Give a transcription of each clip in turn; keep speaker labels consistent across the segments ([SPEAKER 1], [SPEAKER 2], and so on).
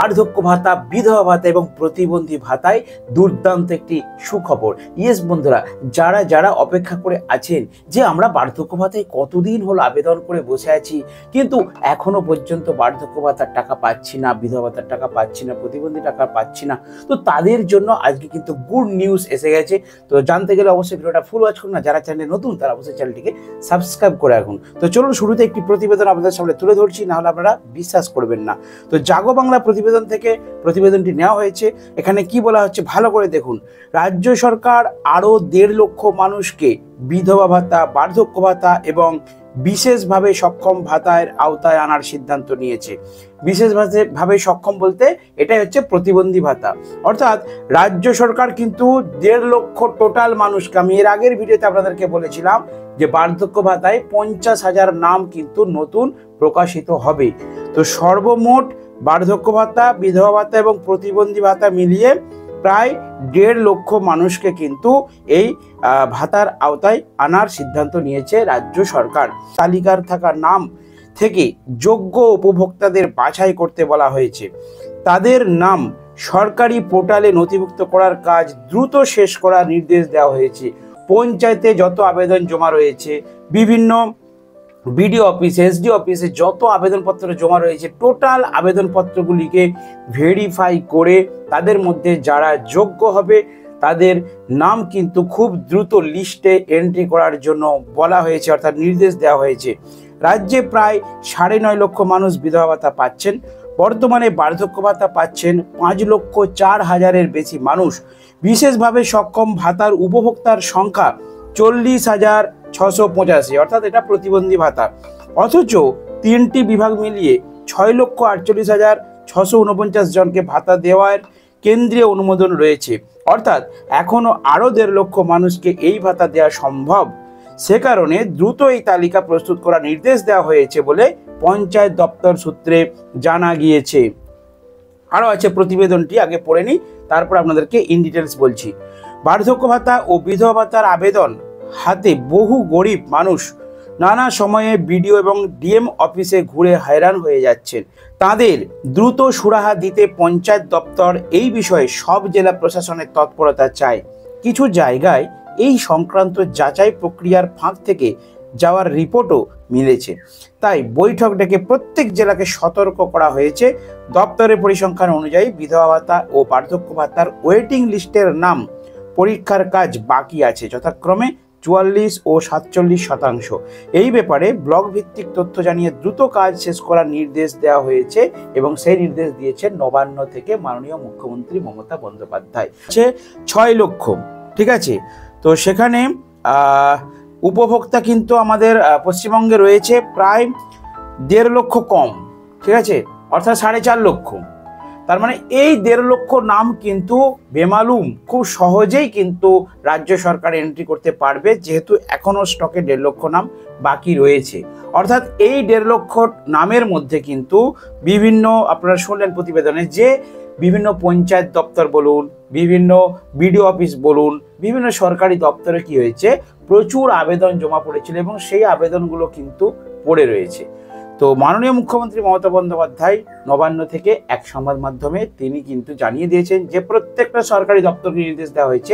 [SPEAKER 1] বার্ধক্য ভাতা, বিধবা ভাতা এবং প্রতিবন্ধী ভাতায় দুর্দান্ত একটি সুখবর। ইয়েস বন্ধুরা, যারা যারা অপেক্ষা করে আছেন যে আমরা বার্ধক্য ভাতায় কতদিন হলো আবেদন করে বসে আছি, কিন্তু এখনো পর্যন্ত বার্ধক্য ভাতার টাকা পাচ্ছি না, বিধবা ভাতার টাকা পাচ্ছি না, প্রতিবন্ধী টাকা পাচ্ছি না, তো তাদের জন্য আজকে কিন্তু গুড নিউজ এসে গেছে। তো জানতে গেলে অবশ্যই ভিডিওটা ফুল ওয়াচ করুন, না যারা চ্যানেলে নতুন তারা অবশ্যই চ্যানেলটিকে সাবস্ক্রাইব করে রাখুন। তো চলুন শুরুতে একটি প্রতিবেদন আপনাদের সামনে তুলে ধরছি, না হলে আপনারা বিশ্বাস করবেন না। তো জাগো বাংলা প্রতিবেদন থেকে প্রতিবেদনটি নেওয়া হয়েছে। এখানে কি বলা হচ্ছে ভালো করে দেখুন। রাজ্য সরকার আরও 1.5 লক্ষ মানুষকে বিধবা ভাতা, বার্ধক্য ভাতা এবং বিশেষভাবে সক্ষম ভাতার আওতায় আনার সিদ্ধান্ত নিয়েছে। বিশেষভাবে সক্ষম বলতে এটাই হচ্ছে প্রতিবন্ধী ভাতা। অর্থাৎ রাজ্য সরকার কিন্তু 1.5 লক্ষ টোটাল মানুষকে, আমি এর আগের ভিডিওতে আপনাদেরকে বলেছিলাম যে বার্ধক্য ভাতায় 50,000 নাম কিন্তু নতুন প্রকাশিত হবে। তো সর্বমোট বার্ধক্য ভাতা, বিধবা ভাতা এবং প্রতিবন্ধী ভাতা মিলিয়ে প্রায় 1.5 লক্ষ মানুষকে কিন্তু এই ভাতার আওতায় আনার সিদ্ধান্ত নিয়েছে রাজ্য সরকার। তালিকার থাকা নাম থেকে যোগ্য উপভোক্তাদের বাছাই করতে বলা হয়েছে। তাদের নাম সরকারি পোর্টালে নথিভুক্ত করার কাজ দ্রুত শেষ করার নির্দেশ দেওয়া হয়েছে। পঞ্চায়েতে যত আবেদন জমা রয়েছে, বিভিন্ন বিডিও অফিসে, এসডি অফিসে যত আবেদনপত্র জমা রয়েছে, টোটাল আবেদনপত্রগুলিকে ভেরিফাই করে তাদের মধ্যে যারা যোগ্য হবে তাদের নাম কিন্তু খুব দ্রুত লিস্টে এন্ট্রি করার জন্য বলা হয়েছে, অর্থাৎ নির্দেশ দেওয়া হয়েছে। রাজ্যে প্রায় 9.5 লক্ষ মানুষ বিধবা ভাতা পাচ্ছেন। বর্তমানে বার্ধক্য ভাতা পাচ্ছেন 5,04,000-এর বেশি মানুষ। বিশেষভাবে সক্ষম ভাতার উপভোক্তার সংখ্যা 40,685, অর্থাৎ এটা প্রতিবন্ধী ভাতা। অথচ 3টি বিভাগ মিলিয়ে 6,48,649 জনকে ভাতা দেওয়ার কেন্দ্রীয় অনুমোদন রয়েছে। অর্থাৎ এখনো আরও 1.5 লক্ষ মানুষকে এই ভাতা দেওয়া সম্ভব। সে কারণে দ্রুত এই তালিকা প্রস্তুত করার নির্দেশ দেওয়া হয়েছে বলে পঞ্চায়েত দপ্তর সূত্রে জানা গিয়েছে। আরও আছে প্রতিবেদনটি, আগে পড়ে নিই, তারপর আপনাদেরকে ইন ডিটেলস বলছি। বার্ধক্য ভাতা ও বিধবা ভাতার আবেদন হাতে বহু গরিব মানুষ নানা সময়ে বিডিও এবং ডিএম অফিসে ঘুরে হয়রান হয়ে যাচ্ছেন। তাদের দ্রুত সুরাহা দিতে পঞ্চায়েত দপ্তর এই বিষয়ে সব জেলা প্রশাসনের তৎপরতা চায়। কিছু জায়গায় এই সংক্রান্ত যাচাই প্রক্রিয়ার ফাঁক থেকে যাওয়ার রিপোর্টও মিলেছে। তাই বৈঠক ডেকে প্রত্যেক জেলাকে সতর্ক করা হয়েছে। দপ্তরের পরিসংখ্যান অনুযায়ী বিধবা ভাতা ও বার্ধক্য ভাতার ওয়েটিং লিস্টের নাম পরীক্ষার কাজ বাকি আছে, যথাক্রমে 44 ও 47%। এই ব্যাপারে ব্লক ভিত্তিক তথ্য জানিয়ে দ্রুত কাজ শেষ করার নির্দেশ দেওয়া হয়েছে এবং সেই নির্দেশ দিয়েছেন নবান্ন থেকে মাননীয় মুখ্যমন্ত্রী মমতা বন্দ্যোপাধ্যায়। 6 লক্ষ, ঠিক আছে। তো সেখানে উপভোক্তা কিন্তু আমাদের পশ্চিমবঙ্গে রয়েছে প্রায় 1.5 লক্ষ কম, ঠিক আছে, অর্থাৎ 4.5 লক্ষ। তার মানে এই 1.5 লক্ষ নাম কিন্তু বেমালুম খুব সহজেই কিন্তু রাজ্য সরকার এন্ট্রি করতে পারবে, যেহেতু এখনও স্টকে 1.5 লক্ষ নাম বাকি রয়েছে। অর্থাৎ এই 1.5 লক্ষ নামের মধ্যে কিন্তু বিভিন্ন, আপনারা শুনলেন প্রতিবেদনে, যে বিভিন্ন পঞ্চায়েত দপ্তর বলুন, বিভিন্ন বিডিও অফিস বলুন, বিভিন্ন সরকারি দপ্তরে কি হয়েছে, প্রচুর আবেদন জমা পড়েছিল এবং সেই আবেদনগুলো কিন্তু পড়ে রয়েছে। তো মাননীয় মুখ্যমন্ত্রী মমতা বন্দ্যোপাধ্যায় নবান্ন থেকে এক সংবাদ মাধ্যমে তিনি কিন্তু জানিয়ে দিয়েছেন যে প্রত্যেকটা সরকারি দপ্তরকে নির্দেশ দেওয়া হয়েছে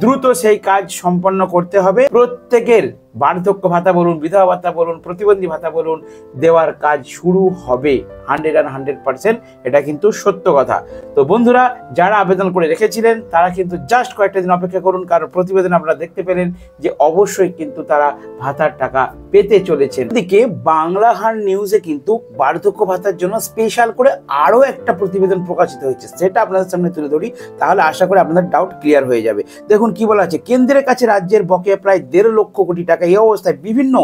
[SPEAKER 1] দ্রুত সেই কাজ সম্পন্ন করতে হবে। প্রত্যেকের বার্ধক্য ভাতা বলুন, বিধবা ভাতা বলুন, প্রতিবন্ধী ভাতা বলুন, দেওয়ার কাজ শুরু হবে 100% এটা কিন্তু সত্য কথা। তো বন্ধুরা, যারা আবেদন করে রেখেছিলেন তারা কিন্তু জাস্ট কয়েকটা দিন অপেক্ষা করুন, কারণ প্রতিবেদন আপনারা দেখতে পেলেন যে অবশ্যই কিন্তু তারা ভাতার টাকা পেতে চলেছেন। এদিকে বাংলাহার নিউজে কিন্তু বার্ধক্য ভাতার জন্য স্পেশাল করে আরও একটা প্রতিবেদন প্রকাশিত হয়েছে, সেটা আপনাদের সামনে তুলে ধরি, তাহলে আশা করি আপনাদের ডাউট ক্লিয়ার হয়ে যাবে। দেখুন কি বলা আছে। কেন্দ্রের কাছে রাজ্যের বকেয়া প্রায় 1.5 লক্ষ কোটি টাকা। এই অবস্থায় বিভিন্ন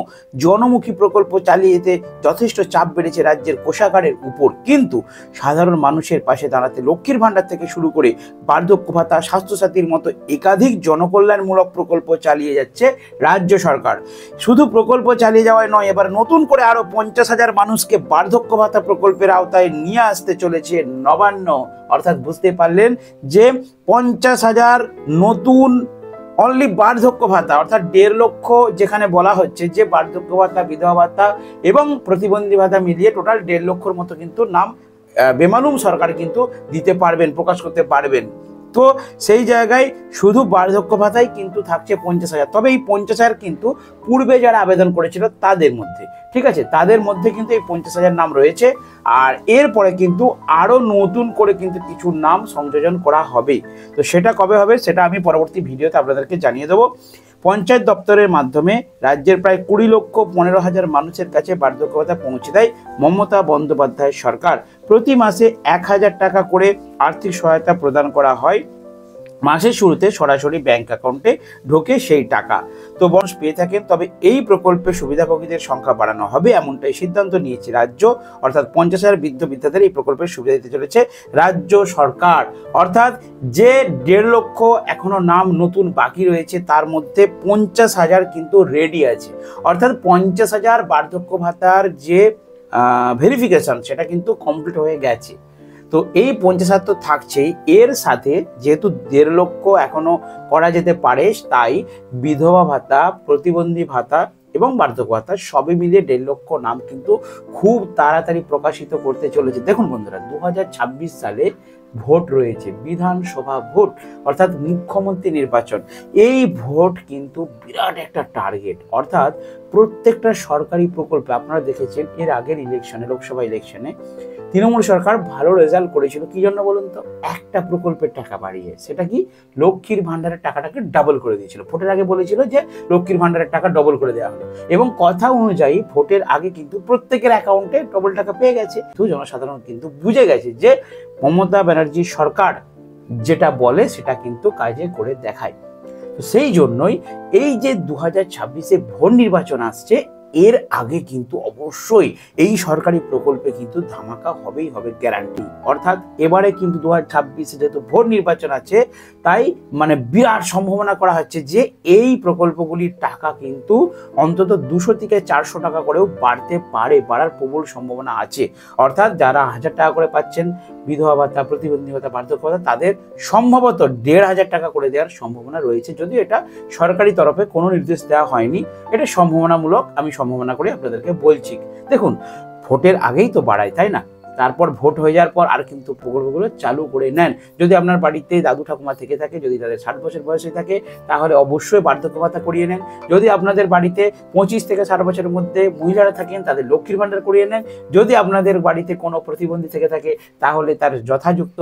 [SPEAKER 1] জনমুখী প্রকল্প চালিয়ে যেতে যথেষ্ট চাপ বেড়েছে রাজ্যের কোষাগারের উপর, কিন্তু সাধারণ মানুষের পাশে দাঁড়াতে লক্ষ্মীর ভাণ্ডার থেকে শুরু করে বার্ধক্য ভাতা, স্বাস্থ্যসাথীর মতো একাধিক জনকল্যাণমূলক প্রকল্প চালিয়ে যাচ্ছে রাজ্য সরকার। শুধু প্রকল্প চালিয়ে যাওয়ায় নয়, এবার নতুন করে আরো 50,000 মানুষকে বার্ধক্য ভাতা প্রকল্পের আওতায় নিয়ে আসতে চলেছে নবান্ন। অর্থাৎ বুঝতে পারলেন যে 50,000 নতুন অনলি বার্ধক্য ভাতা, অর্থাৎ 1.5 লক্ষ যেখানে বলা হচ্ছে যে বার্ধক্য ভাতা, বিধবা ভাতা এবং প্রতিবন্ধী ভাতা মিলিয়ে টোটাল 1.5 লক্ষর মতো কিন্তু নাম বেমালুম সরকার কিন্তু দিতে পারবেন, প্রকাশ করতে পারবেন। তো সেই জায়গায় শুধু বার্ধক্য ভাতাই কিন্তু থাকছে 50,000। তবে এই 50,000 কিন্তু পূর্বে যারা আবেদন করেছিল তাদের মধ্যে, ঠিক আছে, তাদের মধ্যে কিন্তু এই 50,000 নাম রয়েছে। আর এরপরে কিন্তু আরও নতুন করে কিন্তু কিছু নাম সংযোজন করা হবে। তো সেটা কবে হবে সেটা আমি পরবর্তী ভিডিওতে আপনাদেরকে জানিয়ে দেবো। পঞ্চায়েত দপ্তরের মাধ্যমে রাজ্যের প্রায় 20,15,000 মানুষের কাছে বার্ধক্য ভাতা পৌঁছে দেয় মমতা বন্দ্যোপাধ্যায়ের সরকার। প্রতি মাসে 1,000 টাকা করে আর্থিক সহায়তা প্রদান করা হয়। মাসের শুরুতে সরাসরি ব্যাংক অ্যাকাউন্টে ঢোকে সেই টাকা। তো মানুষ পেয়ে থাকেন। তবে এই প্রকল্পে সুবিধাভোগীদের সংখ্যা বাড়ানো হবে এমনটাই সিদ্ধান্ত নিয়েছে রাজ্য। অর্থাৎ 50,000 বৃদ্ধ বৃদ্ধাদের এই প্রকল্পের সুবিধা দিতে চলেছে রাজ্য সরকার। অর্থাৎ যে 1.5 লক্ষ এখনো নাম নতুন বাকি রয়েছে তার মধ্যে 50,000 কিন্তু রেডি আছে। অর্থাৎ 50,000 বার্ধক্য ভাতার যে ভেরিফিকেশন সেটা কিন্তু কমপ্লিট হয়ে গেছে। তো এই 50,000 তো থাকছেই, এর সাথে যেহেতু 1.5 লক্ষ এখনো করা যেতে পারে, তাই বিধবা ভাতা, প্রতিবন্ধী ভাতা এবং বার্ধক্য ভাতা সবই মিলিয়ে 1.5 লক্ষ নাম কিন্তু খুব তাড়াতাড়ি প্রকাশিত করতে চলেছে। দেখুন বন্ধুরা, 2026 সালে ভোট রয়েছে, বিধানসভা ভোট, অর্থাৎ মুখ্যমন্ত্রী নির্বাচন। এই ভোট কিন্তু বিরাট একটা টার্গেট। অর্থাৎ প্রত্যেকটা সরকারি প্রকল্পে আপনারা দেখেছেন এর আগের ইলেকশনে, লোকসভা ইলেকশনে তৃণমূল সরকার ভালো রেজাল্ট করেছিল। কি জন্য বলুন তো? একটা প্রকল্পের টাকা বাড়িয়ে, সেটা কি লক্ষ্মীর ভান্ডারের টাকাটাকে ডাবল করে দিয়েছিল। ভোটের আগে বলেছিল যে লক্ষ্মীর ভান্ডারের টাকা ডবল করে দেওয়া হলো, এবং কথা অনুযায়ী ভোটের আগে কিন্তু প্রত্যেকের অ্যাকাউন্টে ডবল টাকা পেয়ে গেছে। তো জনসাধারণ কিন্তু বুঝে গেছে যে মমতা ব্যানার্জি সরকার যেটা বলে সেটা কিন্তু কাজে করে দেখায়। তো সেই জন্যই এই যে 2026-এ ভোট নির্বাচন আসছে, এর আগে কিন্তু অবশ্যই এই সরকারি প্রকল্পে কিন্তু ধামাকা হবেই হবে, গ্যারান্টি। অর্থাৎ এবারে কিন্তু 2026-এ যেহেতু ভোট নির্বাচন আছে, তাই মানে বিরাট সম্ভাবনা করা হচ্ছে যে এই প্রকল্পগুলির টাকা কিন্তু অন্তত 200 থেকে 400 টাকা করেও বাড়তে পারে, বাড়ার প্রবল সম্ভাবনা আছে। অর্থাৎ যারা 1,000 টাকা করে পাচ্ছেন বিধবা ভাতা, প্রতিবন্ধী ভাতা, বার্ধক্য ভাতা, তাদের সম্ভবত 1,500 টাকা করে দেওয়ার সম্ভাবনা রয়েছে। যদিও এটা সরকারি তরফে কোনো নির্দেশ দেওয়া হয়নি, এটা সম্ভাবনামূলক, আমি সম্ভাবনা করে আপনাদেরকে বলছি। দেখুন, ভোটের আগেই তো বাড়ায়, তাই না? তারপর ভোট হয়ে যাওয়ার পর আর কিন্তু প্রকল্পগুলো চালু করে নেন। যদি আপনার বাড়িতে দাদু ঠাকুমা থেকে থাকে, যদি তাদের 60 বছর বয়সে থাকে, তাহলে অবশ্যই বার্ধক্য ভাতা করিয়ে নেন। যদি আপনাদের বাড়িতে 25 থেকে 60 বছরের মধ্যে মহিলারা থাকেন, তাদের লক্ষ্মীর ভান্ডার করিয়ে নেন। যদি আপনাদের বাড়িতে কোনো প্রতিবন্ধী থেকে থাকে, তাহলে তার যথাযুক্ত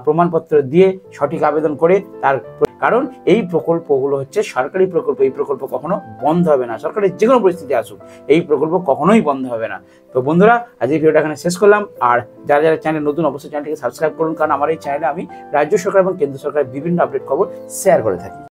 [SPEAKER 1] প্রমাণপত্র দিয়ে সঠিক আবেদন করে তার, কারণ এই প্রকল্পগুলো হচ্ছে সরকারি প্রকল্প, এই প্রকল্প কখনো বন্ধ হবে না। সরকারের যে কোনো পরিস্থিতি আসুক, এই প্রকল্প কখনোই বন্ধ হবে না। তো বন্ধুরা, আজ এই ভিডিওটা এখানে শেষ করলাম। আর যারা যারা চ্যানেল নতুন, অবশ্যই চ্যানেলটিকে সাবস্ক্রাইব করুন, কারণ আমার এই চ্যানেলে আমি রাজ্য সরকার এবং কেন্দ্র সরকারের বিভিন্ন আপডেট খবর শেয়ার করে থাকি।